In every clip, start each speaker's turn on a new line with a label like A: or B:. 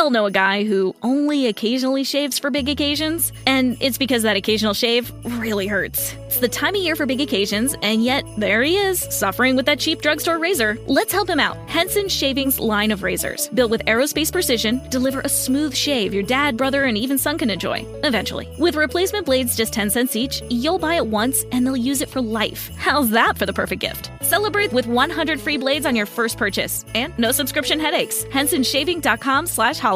A: all know a guy who only occasionally shaves for big occasions, and it's because that occasional shave really hurts. It's the time of year for big occasions, and yet there he is, suffering with that cheap drugstore razor. Let's help him out. Henson Shaving's line of razors, built with aerospace precision, deliver a smooth shave your dad, brother, and even son can enjoy, eventually. With replacement blades just 10 cents each, you'll buy it once and they'll use it for life. How's that for the perfect gift? Celebrate with 100 free blades on your first purchase, and no subscription headaches. HensonShaving.com/holiday.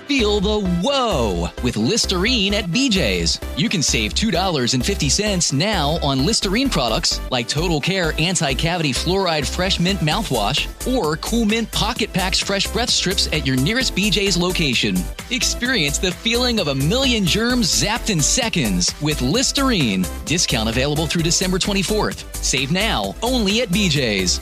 B: Feel the whoa with Listerine at BJ's. You can save $2.50 now on Listerine products like Total Care Anti-Cavity Fluoride Fresh Mint Mouthwash or Cool Mint Pocket Packs Fresh Breath Strips at your nearest BJ's location. Experience the feeling of a million germs zapped in seconds with Listerine. Discount available through December 24th. Save now only at BJ's.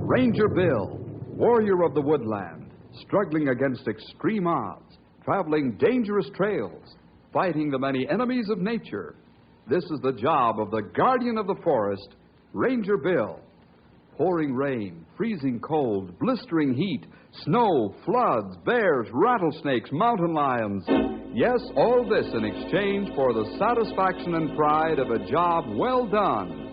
C: Ranger Bill, warrior of the woodland, struggling against extreme odds, traveling dangerous trails, fighting the many enemies of nature. This is the job of the guardian of the forest, Ranger Bill. Pouring rain, freezing cold, blistering heat, snow, floods, bears, rattlesnakes, mountain lions. Yes, all this in exchange for the satisfaction and pride of a job well done.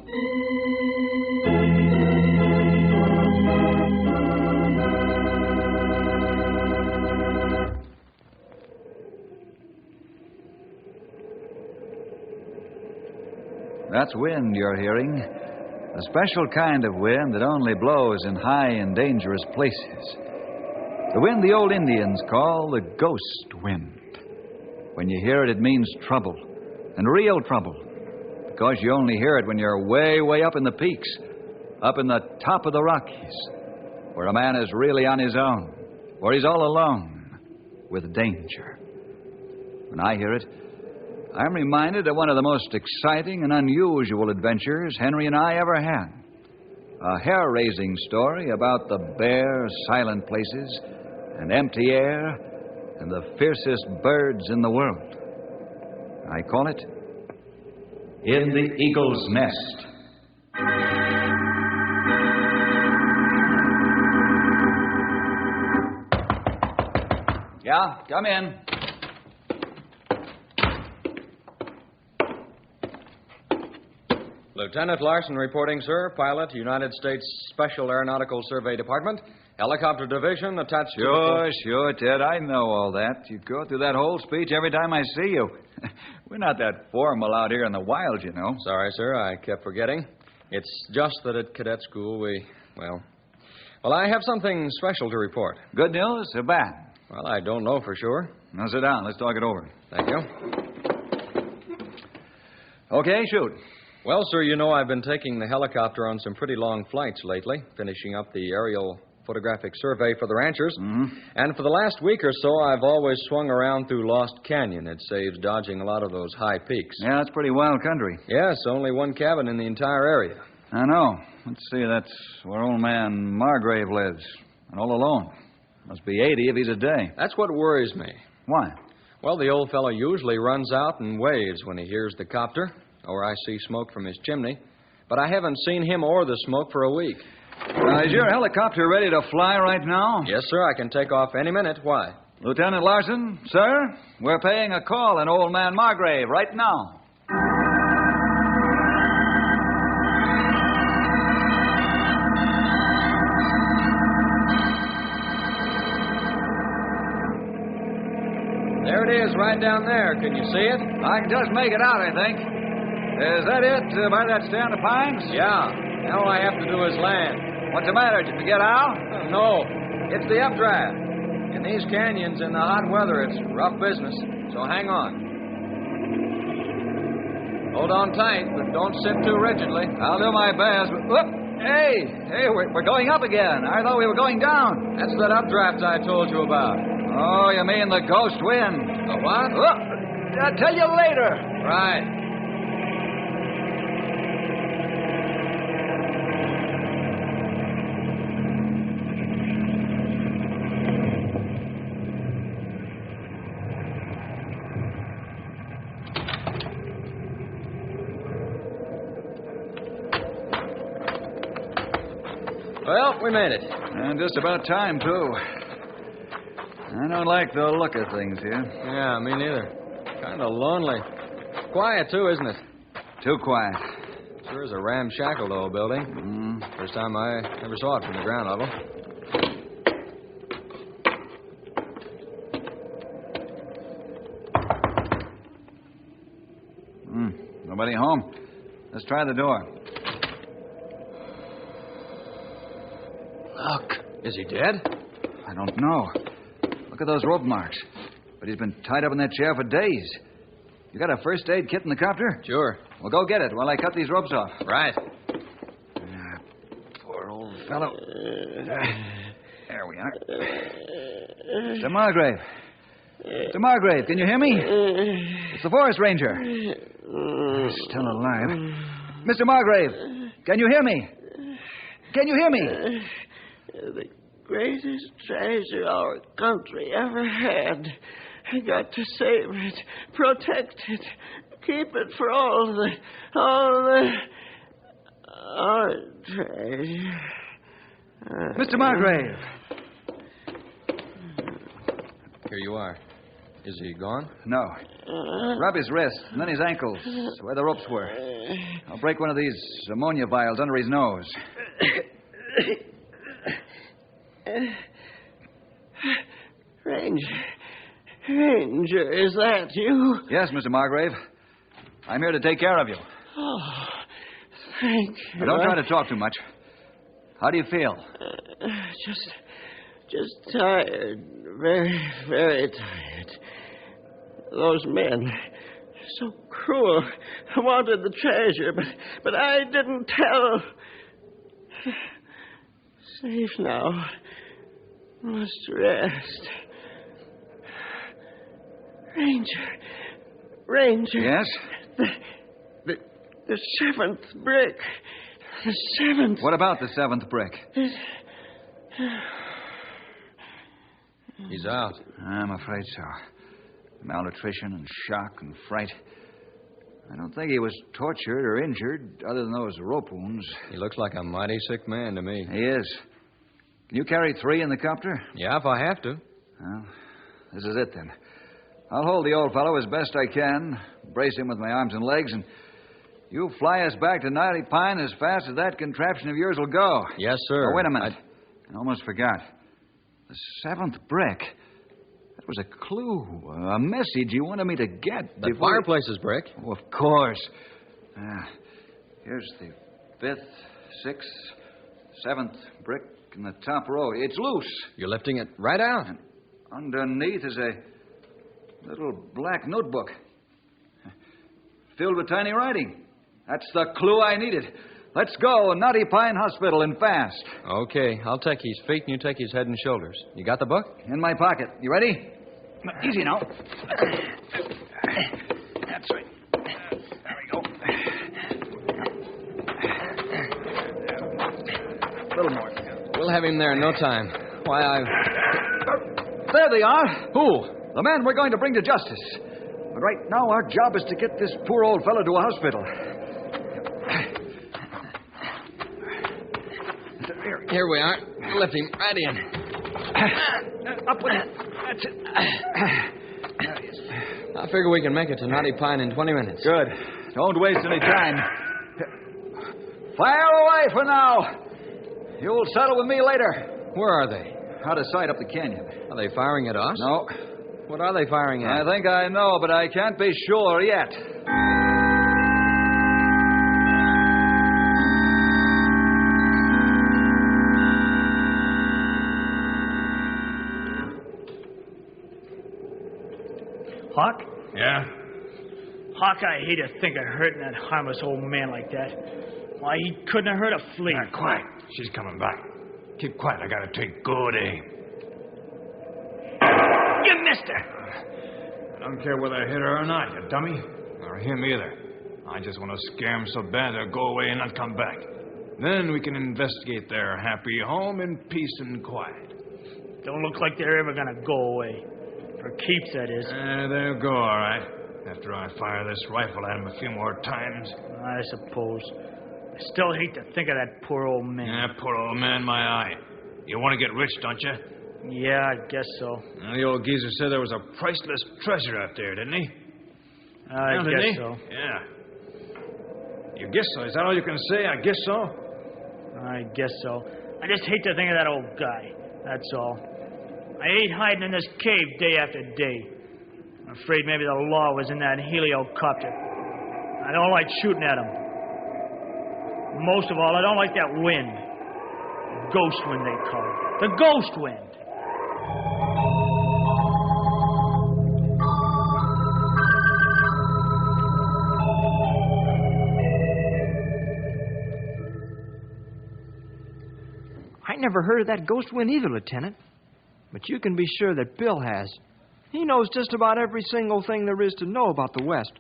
D: That's wind you're hearing. A special kind of wind that only blows in high and dangerous places. The wind the old Indians call the ghost wind. When you hear it, it means trouble, and real trouble. Because you only hear it when you're way, way up in the peaks, up in the top of the Rockies, where a man is really on his own, where he's all alone with danger. When I hear it, I'm reminded of one of the most exciting and unusual adventures Henry and I ever had. A hair-raising story about the bare, silent places and empty air and the fiercest birds in the world. I call it In the Eagle's Nest. Yeah, come in.
E: Lieutenant Larson reporting, sir. Pilot, United States Special Aeronautical Survey Department. Helicopter Division attached to...
D: Sure, Ted. I know all that. You go through that whole speech every time I see you. We're not that formal out here in the wild, you know.
E: Sorry, sir. I kept forgetting. It's just that at cadet school Well, I have something special to report.
D: Good news or bad?
E: Well, I don't know for sure.
D: Now sit down. Let's talk it over.
E: Thank you.
D: Okay, shoot.
E: Well, sir, you know I've been taking the helicopter on some pretty long flights lately, finishing up the aerial photographic survey for the ranchers.
D: Mm-hmm.
E: And for the last week or so, I've always swung around through Lost Canyon. It saves dodging a lot of those high peaks.
D: Yeah, it's pretty wild country.
E: Yes, only one cabin in the entire area.
D: I know. Let's see, that's where old man Margrave lives. And all alone. Must be 80 if he's a day.
E: That's what worries me.
D: Why?
E: Well, the old fellow usually runs out and waves when he hears the copter, or I see smoke from his chimney. But I haven't seen him or the smoke for a week.
D: Is your helicopter ready to fly right now?
E: Yes, sir. I can take off any minute. Why?
D: Lieutenant Larson, sir, we're paying a call on old man Margrave right now.
E: There it is, right down there. Can you see it?
D: I can just make it out, I think. Is that it, by that stand of pines?
E: Yeah. Now all I have to do is land.
D: What's the matter? Did you forget Al?
E: No. It's the updraft. In these canyons in the hot weather, it's rough business. So hang on. Hold on tight, but don't sit too rigidly.
D: I'll do my best. Whoop! Hey, we're going up again. I thought we were going down.
E: That's that updraft I told you about.
D: Oh, you mean the ghost wind?
E: The what?
D: I'll tell you later.
E: Right. Well, we made it.
D: And just about time, too. I don't like the look of things here.
E: Yeah, me neither. Kind of lonely. Quiet, too, isn't it?
D: Too quiet.
E: Sure is a ramshackle old building. First time I ever saw it from the ground level.
D: Nobody home. Let's try the door.
E: Look. Is he dead?
D: I don't know. Look at those rope marks. But he's been tied up in that chair for days. You got a first aid kit in the copter?
E: Sure.
D: Well, go get it while I cut these ropes off.
E: Right.
D: Poor old fellow. There we are. Mr. Margrave. Mr. Margrave, can you hear me? It's the forest ranger. Still alive. Mr. Margrave, can you hear me? Can you hear me?
F: The greatest treasure our country ever had. I got to save it, protect it, keep it for all our treasure.
D: Mr. Margrave.
E: Here you are. Is he gone?
D: No. Rub his wrist, and then his ankles, where the ropes were. I'll break one of these ammonia vials under his nose.
F: Ranger, is that you?
D: Yes, Mr. Margrave. I'm here to take care of you.
F: Oh, thank you.
D: Now, don't try to talk too much. How do you feel?
F: Just tired. Very, very tired. Those men, so cruel. I wanted the treasure, but I didn't tell. Safe now. Must rest. Ranger.
D: Yes?
F: The seventh brick. The seventh.
D: What about the seventh brick?
E: He's out.
D: I'm afraid so. Malnutrition and shock and fright. I don't think he was tortured or injured, other than those rope wounds.
E: He looks like a mighty sick man to me.
D: He is. Can you carry 3 in the copter?
E: Yeah, if I have to.
D: Well, this is it then. I'll hold the old fellow as best I can, brace him with my arms and legs, and you fly us back to Knotty Pine as fast as that contraption of yours will go.
E: Yes, sir.
D: Oh, wait a minute. I almost forgot. The seventh brick. That was a clue, a message you wanted me to get.
E: The fireplace's brick.
D: Oh, of course. Here's the 5th, 6th, 7th brick in the top row. It's loose.
E: You're lifting it right out.
D: And underneath is a little black notebook filled with tiny writing. That's the clue I needed. Let's go, Knotty Pine Hospital, and fast.
E: Okay, I'll take his feet and you take his head and shoulders. You got the book?
D: In my pocket. You ready? Easy now. That's right. There we go. A little more.
E: We'll have him there in no time. Why,
D: There they are.
E: Who?
D: The men we're going to bring to justice. But right now, our job is to get this poor old fellow to a hospital.
E: Here we are. Lift him right in.
D: Up with it. That's it. There he is.
E: I figure we can make it to Knotty Pine in 20 minutes.
D: Good. Don't waste any time. Fire away for now. You'll settle with me later.
E: Where are they?
D: Out of sight up the canyon.
E: Are they firing at us?
D: No.
E: What are they firing at?
D: I think I know, but I can't be sure yet.
G: Hawk?
H: Yeah?
G: Hawk, I hate to think of hurting that harmless old man like that. Why, he couldn't have hurt a flea.
H: Quiet. She's coming back. Keep quiet. I gotta take good aim.
G: You missed her.
H: I don't care whether I hit her or not, you dummy. Or him either. I just want to scare him so bad they'll go away and not come back. Then we can investigate their happy home in peace and quiet.
G: Don't look like they're ever gonna go away. For keeps, that is.
H: They'll go all right. After I fire this rifle at them a few more times.
G: I suppose. I still hate to think of that poor old man.
H: Yeah, poor old man, my eye. You want to get rich, don't you?
G: Yeah, I guess so.
H: Well, the old geezer said there was a priceless treasure out there, didn't he?
G: I
H: Well, didn't
G: guess
H: he?
G: so.
H: Yeah. You guess so? Is that all you can say? I guess so?
G: I guess so. I just hate to think of that old guy. That's all. I hate hiding in this cave day after day. I'm afraid maybe the law was in that heliocopter. I don't like shooting at him. Most of all, I don't like that wind. The ghost wind, they call it. The ghost wind.
I: I never heard of that ghost wind either, Lieutenant. But you can be sure that Bill has. He knows just about every single thing there is to know about the West.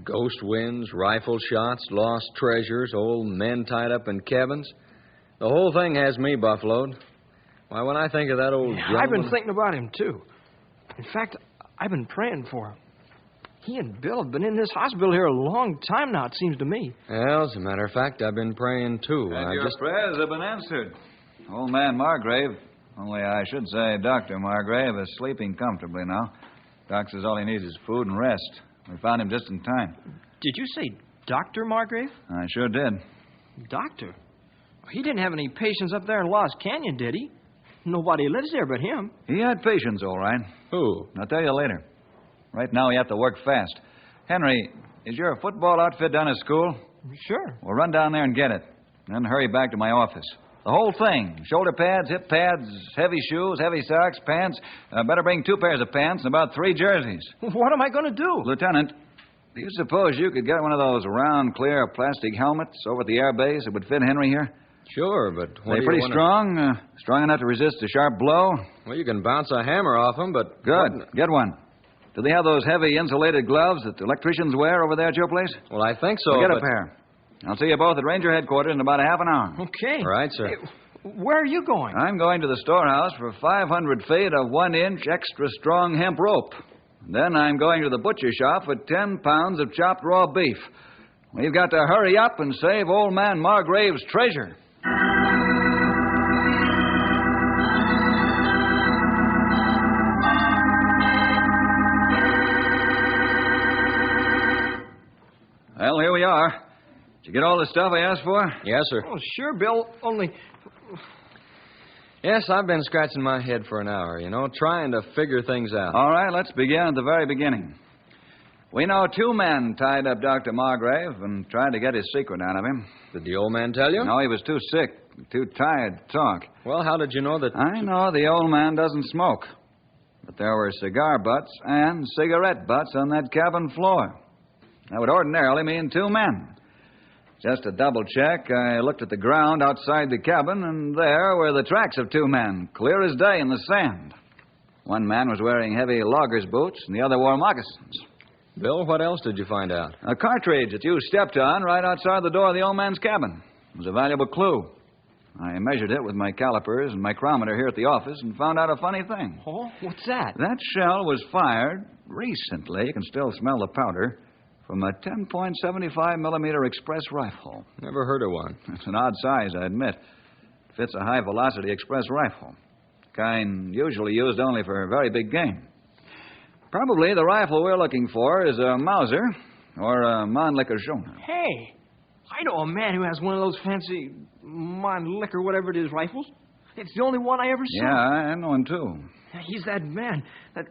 E: Ghost winds, rifle shots, lost treasures, old men tied up in cabins. The whole thing has me buffaloed. Why, when I think of that old gentleman...
I: I've been thinking about him, too. In fact, I've been praying for him. He and Bill have been in this hospital here a long time now, it seems to me.
E: Well, as a matter of fact, I've been praying, too.
D: And your prayers have been answered. Old man Margrave, only I should say Dr. Margrave, is sleeping comfortably now. Doc says all he needs is food and rest. We found him just in time.
I: Did you say Dr. Margrave?
D: I sure did.
I: Doctor? He didn't have any patients up there in Lost Canyon, did he? Nobody lives there but him.
D: He had patients, all right.
E: Who?
D: I'll tell you later. Right now, we have to work fast. Henry, is your football outfit down at school?
I: Sure.
D: Well, run down there and get it. Then hurry back to my office. The whole thing. Shoulder pads, hip pads, heavy shoes, heavy socks, pants. Better bring 2 pairs of pants and about 3 jerseys.
I: What am I going to do?
D: Lieutenant, do you suppose you could get one of those round, clear plastic helmets over at the air base that would fit Henry here?
E: Sure, but...
D: Are they pretty strong? Strong enough to resist a sharp blow?
E: Well, you can bounce a hammer off them, but...
D: Good. Get one. Do they have those heavy insulated gloves that electricians wear over there at your place?
E: Well, I think so,
D: Well, get
E: but...
D: a pair. I'll see you both at Ranger headquarters in about a half an hour.
I: Okay.
E: All right, sir.
I: Hey, where are you going?
D: I'm going to the storehouse for 500 feet of 1-inch extra strong hemp rope. Then I'm going to the butcher shop for 10 pounds of chopped raw beef. We've got to hurry up and save old man Margrave's treasure. Well, here we are. Did you get all the stuff I asked for?
E: Yes, sir.
I: Oh, sure, Bill. Only...
E: Yes, I've been scratching my head for an hour, trying to figure things out.
D: All right, let's begin at the very beginning. We know 2 men tied up Dr. Margrave and tried to get his secret out of him.
E: Did the old man tell you?
D: No, he was too sick, too tired to talk.
E: Well, how did you know that...
D: I know the old man doesn't smoke. But there were cigar butts and cigarette butts on that cabin floor. That would ordinarily mean 2 men. Just to double check, I looked at the ground outside the cabin, and there were the tracks of 2 men, clear as day in the sand. One man was wearing heavy logger's boots, and the other wore moccasins.
E: Bill, what else did you find out?
D: A cartridge that you stepped on right outside the door of the old man's cabin. It was a valuable clue. I measured it with my calipers and micrometer here at the office and found out a funny thing.
I: Oh, what's that?
D: That shell was fired recently. You can still smell the powder. From a 10.75 millimeter express rifle.
E: Never heard of one.
D: It's an odd size, I admit. It fits a high-velocity express rifle. Kind usually used only for very big game. Probably the rifle we're looking for is a Mauser or a Mannlicher Schoner.
I: Hey, I know a man who has one of those fancy Mannlicher, whatever it is, rifles. It's the only one I ever saw.
D: Yeah, I know him, too.
I: He's that man, the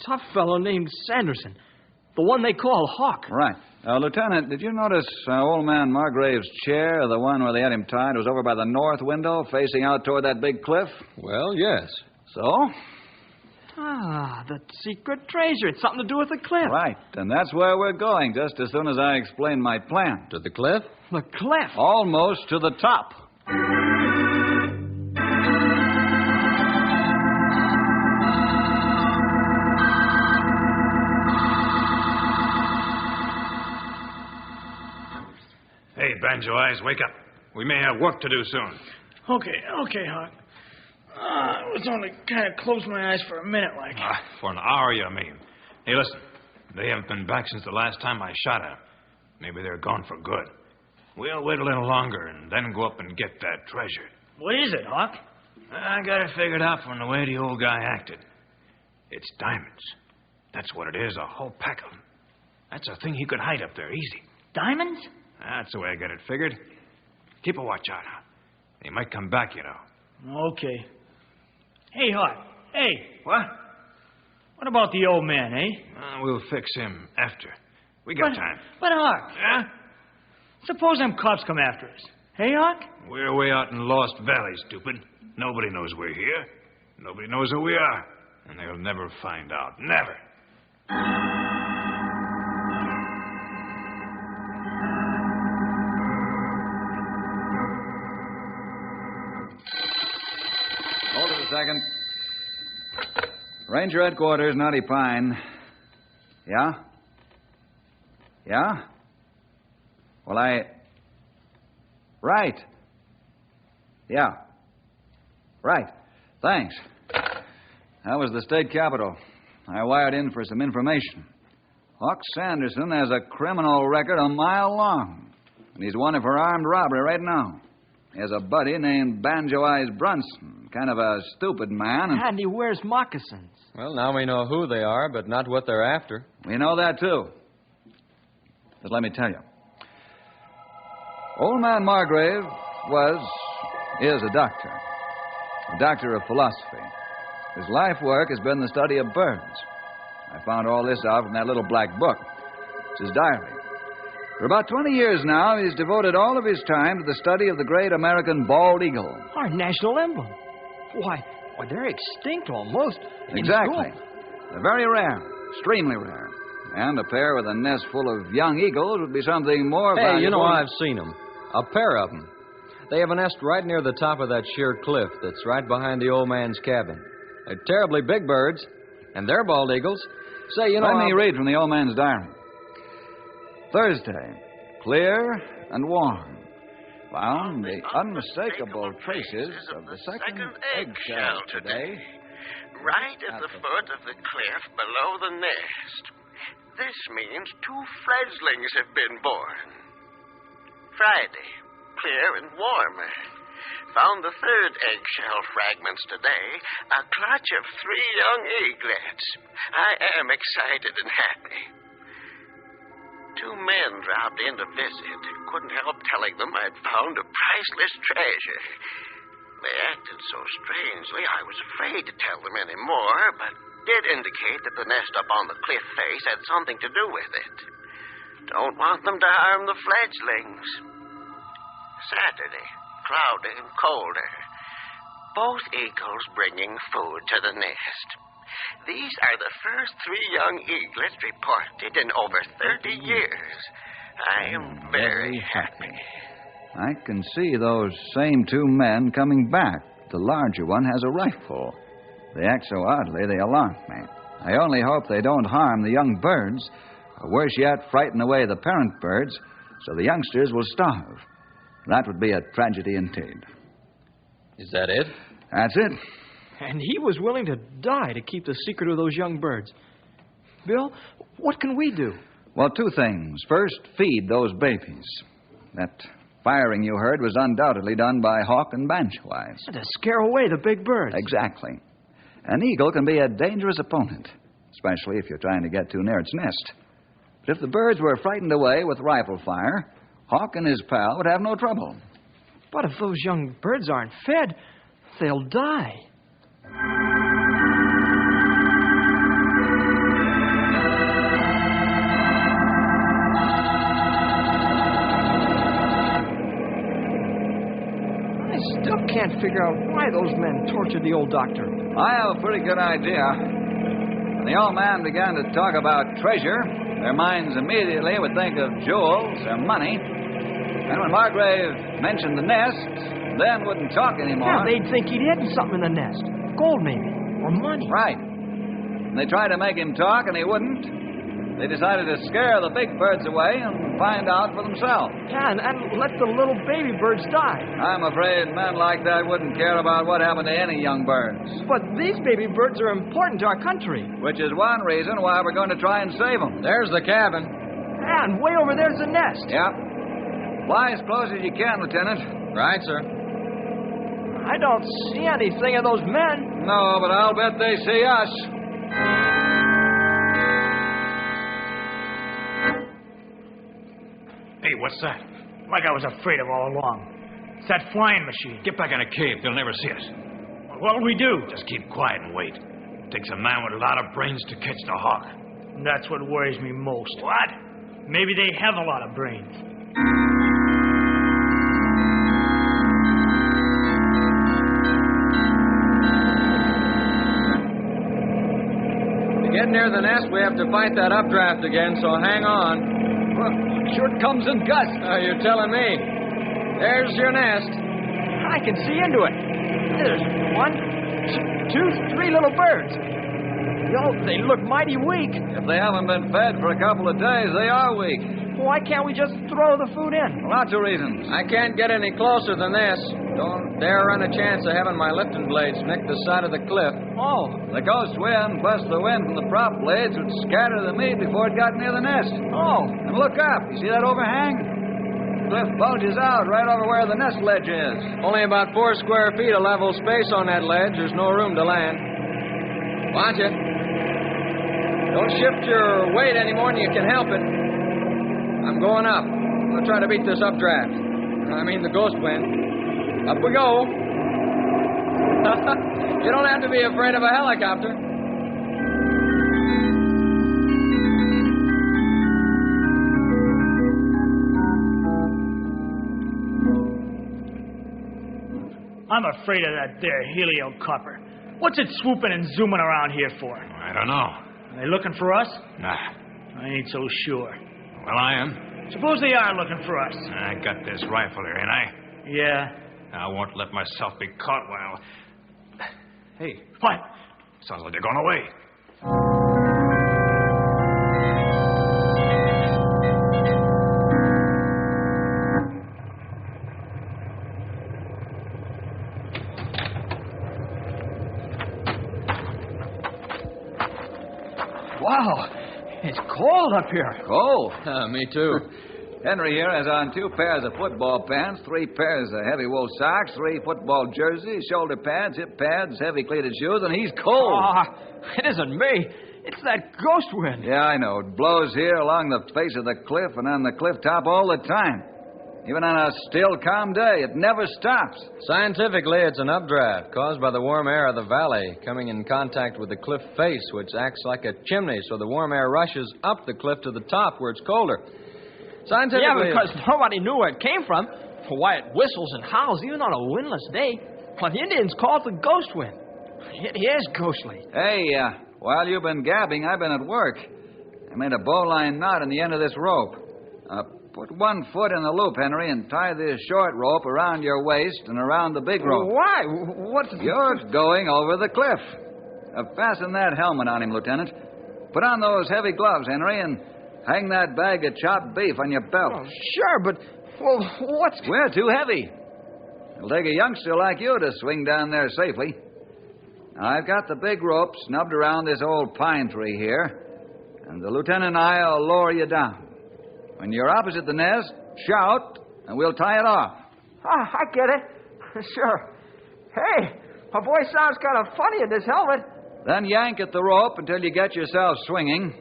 I: tough fellow named Sanderson. The one they call Hawk.
D: Right. Lieutenant, did you notice old man Margrave's chair, the one where they had him tied, was over by the north window, facing out toward that big cliff?
E: Well, yes.
D: So?
I: Ah, the secret treasure. It's something to do with the cliff.
D: Right. And that's where we're going, just as soon as I explain my plan.
E: To the cliff?
I: The cliff?
D: Almost to the top.
H: Hey, Banjo Eyes, wake up. We may have work to do soon.
G: Okay, Hawk. I was only kind of closed my eyes for a minute, like.
H: For an hour, you mean. Hey, listen. They haven't been back since the last time I shot at them. Maybe they're gone for good. We'll wait a little longer and then go up and get that treasure.
G: What is it, Hawk?
H: I got it figured out from the way the old guy acted. It's diamonds. That's what it is, a whole pack of them. That's a thing he could hide up there easy.
G: Diamonds?
H: That's the way I got it figured. Keep a watch out. He might come back, you know.
G: Okay. Hey, Hawk. Hey,
H: What?
G: what about the old man, eh?
H: We'll fix him after. We got time.
G: But, Hawk,
H: Yeah?
G: suppose them cops come after us. Hey, Hawk?
H: We're way out in Lost Valley, stupid. Nobody knows we're here. Nobody knows who we are. And they'll never find out. Never.
D: Hold it a second. Ranger Headquarters, Knotty Pine. Yeah? Yeah? Well, Right. Yeah. Right. Thanks. That was the state capitol. I wired in for some information. Hawk Sanderson has a criminal record a mile long, and he's wanted for armed robbery right now. He has a buddy named Banjo Eyes Brunson, kind of a stupid man.
I: And he wears moccasins.
E: Well, now we know who they are, but not what they're after.
D: We know that, too. But let me tell you. Old man Margrave is a doctor of philosophy. His life work has been the study of birds. I found all this out from that little black book. It's his diary. For about 20 years now, he's devoted all of his time to the study of the great American bald eagle.
I: Our national emblem. Why, they're extinct almost.
D: Exactly. They're very rare, extremely rare. And a pair with a nest full of young eagles would be something more valuable.
E: Hey, you know, I've seen them. A pair of them. They have a nest right near the top of that sheer cliff that's right behind the old man's cabin. They're terribly big birds, and they're bald eagles. Say, you know...
D: Let me read from the old man's diary. Thursday, clear and warm. Found the unmistakable traces of the second eggshell today.
F: Right at the foot of the cliff below the nest. This means 2 fledglings have been born. Friday, clear and warmer. Found the 3rd eggshell fragments today, a clutch of 3 young eaglets. I am excited and happy. 2 men dropped in to visit. Couldn't help telling them I'd found a priceless treasure. They acted so strangely, I was afraid to tell them any more, but did indicate that the nest up on the cliff face had something to do with it. Don't want them to harm the fledglings. Saturday, cloudy and colder. Both eagles bringing food to the nest. These are the first 3 young eaglets reported in over 30 years. I am very happy.
D: I can see those same 2 men coming back. The larger one has a rifle. They act so oddly, they alarm me. I only hope they don't harm the young birds, or worse yet, frighten away the parent birds, so the youngsters will starve. That would be a tragedy indeed.
E: Is that it?
D: That's it.
I: And he was willing to die to keep the secret of those young birds. Bill, what can we do?
D: Well, 2 things. First, feed those babies. That firing you heard was undoubtedly done by Hawk and Banjo Eyes.
I: To scare away the big birds.
D: Exactly. An eagle can be a dangerous opponent, especially if you're trying to get too near its nest. But if the birds were frightened away with rifle fire, Hawk and his pal would have no trouble.
I: But if those young birds aren't fed, they'll die. I still can't figure out why those men tortured the old doctor.
D: I have a pretty good idea. When the old man began to talk about treasure, their minds immediately would think of jewels or money. And when Margrave mentioned the nest, then wouldn't talk anymore.
I: Yeah, they'd think he'd hidden something in the nest. Gold, maybe. Or money.
D: Right. And they tried to make him talk, and he wouldn't. They decided to scare the big birds away and find out for themselves.
I: Yeah, and let the little baby birds die.
D: I'm afraid men like that wouldn't care about what happened to any young birds.
I: But these baby birds are important to our country.
D: Which is one reason why we're going to try and save them.
E: There's the cabin.
I: And way over there's the nest.
D: Yep. Fly as close as you can, Lieutenant.
E: Right, sir.
I: I don't see anything of those men.
D: No, but I'll bet they see us.
H: Hey, what's that?
G: Like I was afraid of all along. It's that flying machine.
H: Get back in a cave. They'll never see us.
G: What'll we do?
H: Just keep quiet and wait. It takes a man with a lot of brains to catch the hawk.
G: That's what worries me most.
H: What?
G: Maybe they have a lot of brains.
E: To get near the nest, we have to fight that updraft again, so hang on.
I: Sure comes in gusts.
E: You're telling me. There's your nest.
I: I can see into it. There's 1, 2, 3 little birds. They look mighty weak.
D: If they haven't been fed for a couple of days, they are weak.
I: Why can't we just throw the food in?
D: Lots of reasons.
E: I can't get any closer than this. Don't dare run a chance of having my lifting blades nick the side of the cliff.
I: Oh.
D: The ghost wind plus the wind from the prop blades would scatter the meat before it got near the nest.
I: Oh.
D: And look up. You see that overhang? The cliff bulges out right over where the nest ledge is.
E: Only about 4 square feet of level space on that ledge. There's no room to land. Watch it. Don't shift your weight any more than you can help it. I'm going up. I'm going to try to beat this updraft. I mean the ghost wind. Up we go. You don't have to be afraid of a helicopter.
G: I'm afraid of that there heliocopter. What's it swooping and zooming around here for?
H: I don't know.
G: Are they looking for us?
H: Nah.
G: I ain't so sure.
H: Well, I am.
G: Suppose they are looking for us.
H: I got this rifle here, ain't I?
G: Yeah.
H: I won't let myself be caught while... Hey.
G: What?
H: Sounds like they're going away.
I: Wow. It's cold up here.
D: Cold?
E: Me too.
D: Henry here has on 2 pairs of football pants, 3 pairs of heavy wool socks, 3 football jerseys, shoulder pads, hip pads, heavy cleated shoes, and he's cold.
I: It isn't me. It's that ghost wind.
D: Yeah, I know. It blows here along the face of the cliff and on the cliff top all the time. Even on a still, calm day, it never stops.
E: Scientifically, it's an updraft caused by the warm air of the valley coming in contact with the cliff face, which acts like a chimney, so the warm air rushes up the cliff to the top where it's colder. Scientifically...
I: Yeah, because nobody knew where it came from. For why it whistles and howls even on a windless day. Well, the Indians call it the ghost wind. It is ghostly.
D: Hey, while you've been gabbing, I've been at work. I made a bowline knot in the end of this rope. Put 1 foot in the loop, Henry, and tie this short rope around your waist and around the big rope.
I: Why? What's...
D: You're going over the cliff. Fasten that helmet on him, Lieutenant. Put on those heavy gloves, Henry, and hang that bag of chopped beef on your belt.
I: Oh, sure, but... Well, what's...
D: We're too heavy. It'll take a youngster like you to swing down there safely. Now, I've got the big rope snubbed around this old pine tree here, and the lieutenant and I'll lower you down. When you're opposite the nest, shout, and we'll tie it off.
I: I get it. Sure. Hey, my voice sounds kind of funny in this helmet.
D: Then yank at the rope until you get yourself swinging,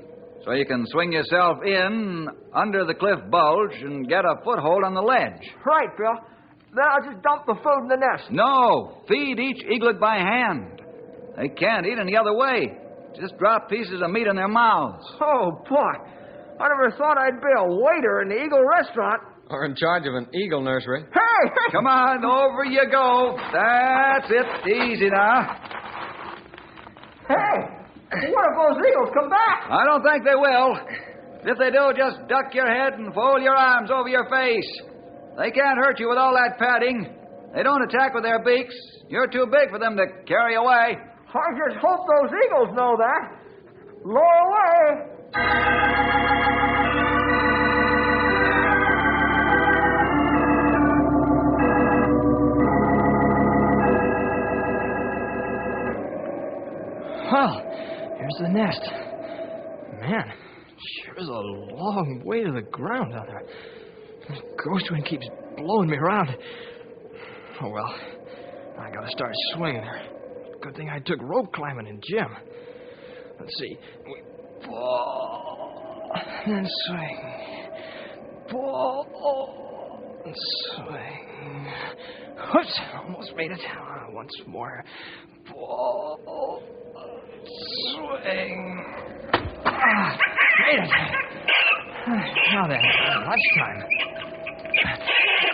D: so you can swing yourself in under the cliff bulge and get a foothold on the ledge.
I: Right, Bill. Then I'll just dump the food in the nest.
D: No, feed each eaglet by hand. They can't eat any other way. Just drop pieces of meat in their mouths.
I: Oh, boy. I never thought I'd be a waiter in the Eagle restaurant.
E: Or in charge of an eagle nursery.
I: Hey!
D: Come on, over you go. That's it. Easy now.
I: Hey! What if those eagles come back?
D: I don't think they will. If they do, just duck your head and fold your arms over your face. They can't hurt you with all that padding. They don't attack with their beaks. You're too big for them to carry away.
I: I just hope those eagles know that. Lower away. Well, here's the nest. Man, sure is a long way to the ground down there. This ghost wind keeps blowing me around. Oh, well. I gotta start swinging. Good thing I took rope climbing in gym. Let's see. We pull and swing. Pull and swing. Whoops! Almost made it. Once more. Pull and swing. Made it. Now then, lunchtime.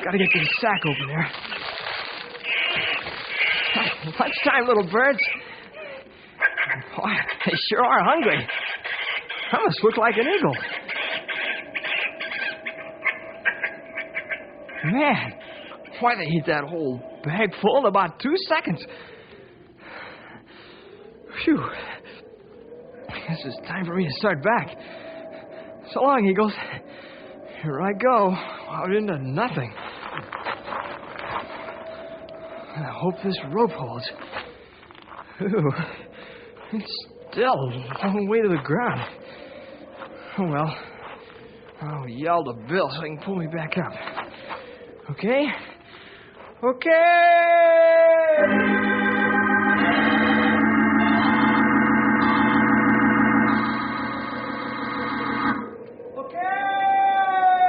I: Gotta get this sack open there. Lunchtime, little birds. Boy, they sure are hungry. I must look like an eagle. Man, why they eat that whole bag full in about 2 seconds? Phew. I guess it's time for me to start back. So long, eagles. Here I go, out into nothing. I hope this rope holds. Ooh, it's still a long way to the ground. Oh, well. I'll yell to Bill so he can pull me back up. Okay?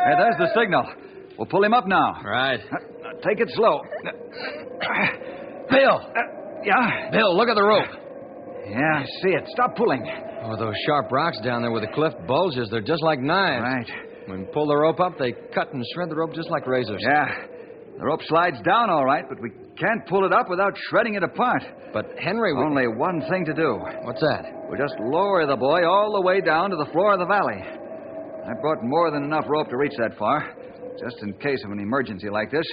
D: Hey, there's the signal. We'll pull him up now.
E: Right.
D: Take it slow.
E: Bill!
I: Yeah?
E: Bill, look at the rope.
D: Yeah, I see it. Stop pulling.
E: Oh, those sharp rocks down there where the cliff bulges, they're just like knives.
D: Right.
E: When you pull the rope up, they cut and shred the rope just like razors.
D: Yeah. The rope slides down all right, but we can't pull it up without shredding it apart.
E: But Henry...
D: Only one thing to do.
E: What's that?
D: We'll just lower the boy all the way down to the floor of the valley. I brought more than enough rope to reach that far, just in case of an emergency like this.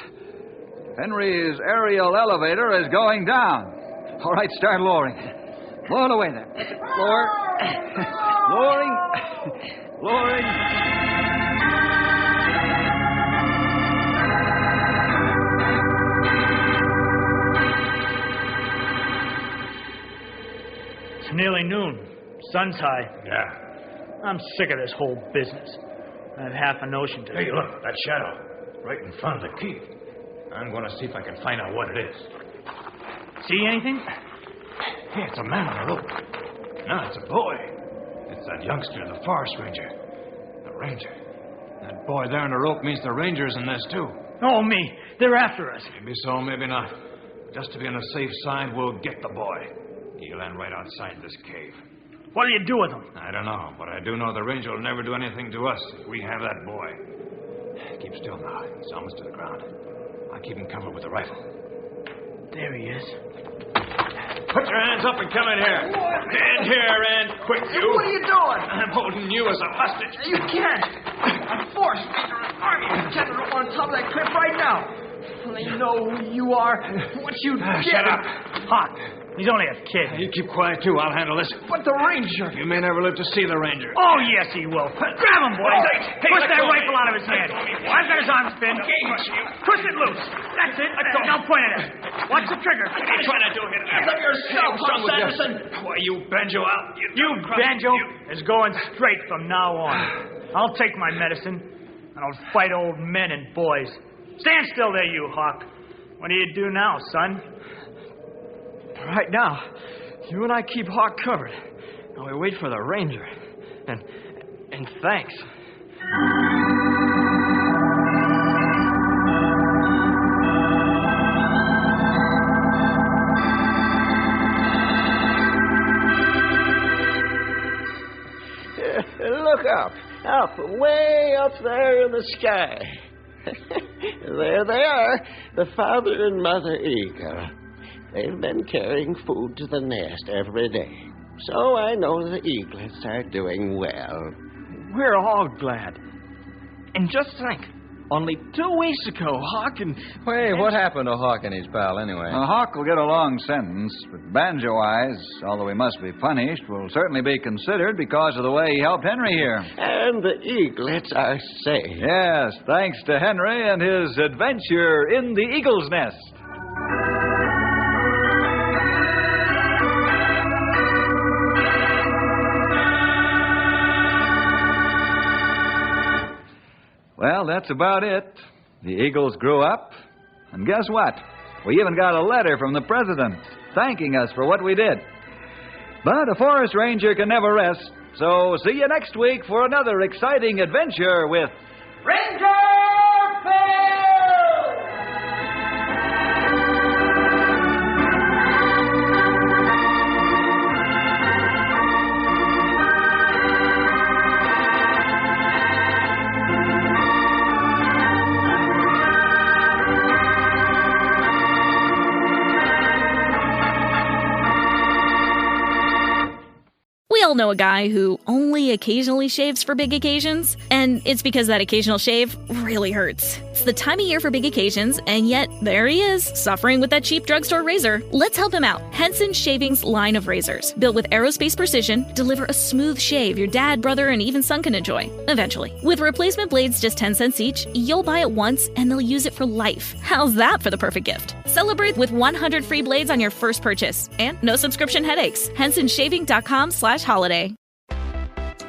D: Henry's aerial elevator is going down. All right, start lowering. Lower away there. Lower. Lowering. Lowering.
G: It's nearly noon. Sun's high.
H: Yeah.
G: I'm sick of this whole business. I have half a notion to...
H: Hey, look, that shadow. Right in front of the keep. I'm going to see if I can find out what it is.
G: See anything?
H: Hey, it's a man on the rope. No, it's a boy. It's that youngster, the forest ranger. The ranger. That boy there on the rope means the ranger's in this, too.
G: Oh, me. They're after us.
H: Maybe so, maybe not. Just to be on the safe side, we'll get the boy. He'll land right outside this cave.
G: What'll you do with them?
H: I don't know, but I do know the ranger will never do anything to us if we have that boy. Keep still now. He's almost to the ground. I'll keep him covered with the rifle.
G: There he is.
H: Put your hands up and come in here. Stand here and quick, you.
I: What are you doing?
H: I'm holding you as a hostage.
I: You can't. I'm forced. Major Army Lieutenant up on top of that cliff right now. They know who you are, what you did.
H: Shut up.
G: Hawk, he's only a kid.
H: You keep quiet, too. I'll handle this.
I: But the ranger.
H: You may never live to see the ranger.
G: Oh, yes, he will. Grab him, boys.
H: Hey,
G: Push
H: let
G: that
H: go of me.
G: rifle out of his hand. I've got his arms pinned. Push it loose. That's it. Now point it at him. Watch the trigger.
H: What are you trying to do here?
I: Hands up yourself,
H: What's wrong with you?
I: Sanderson.
H: Why, you banjo out.
G: You banjo is going straight from now on. I'll take my medicine, and I'll fight old men and boys. Stand still there, you Hawk. What do you do now, son?
I: Right now, you and I keep Hawk covered. And we wait for the ranger. And thanks.
F: Look up. Up, way up there in the sky. There they are, the father and mother eagle. They've been carrying food to the nest every day. So I know the eaglets are doing well.
I: We're all glad. And just think, only 2 weeks ago, Hawk and...
E: Hey, what happened to Hawk and his pal, anyway?
D: Hawk will get a long sentence, but Banjo-Eyes, although he must be punished, will certainly be considered because of the way he helped Henry here.
F: And the eaglets are safe.
D: Yes, thanks to Henry and his adventure in the Eagle's Nest. Well, that's about it. The eagles grew up, and guess what? We even got a letter from the president thanking us for what we did. But a forest ranger can never rest, so see you next week for another exciting adventure with Ranger Phil!
A: We all know a guy who only occasionally shaves for big occasions, and it's because that occasional shave really hurts. It's the time of year for big occasions, and yet there he is, suffering with that cheap drugstore razor. Let's help him out. Henson Shaving's line of razors, built with aerospace precision, deliver a smooth shave your dad, brother, and even son can enjoy, eventually. With replacement blades just 10 cents each, you'll buy it once and they'll use it for life. How's that for the perfect gift? Celebrate with 100 free blades on your first purchase, and no subscription headaches. HensonShaving.com/holiday.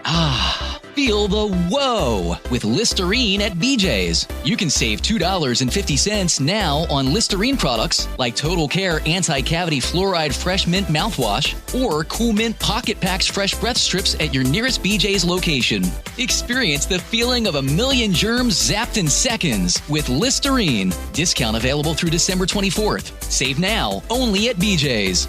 B: Ah, feel the whoa with Listerine at BJ's. You can save $2.50 now on Listerine products like Total Care Anti-Cavity Fluoride Fresh Mint Mouthwash or Cool Mint Pocket Packs Fresh Breath Strips at your nearest BJ's location. Experience the feeling of a million germs zapped in seconds with Listerine. Discount available through December 24th. Save now only at BJ's.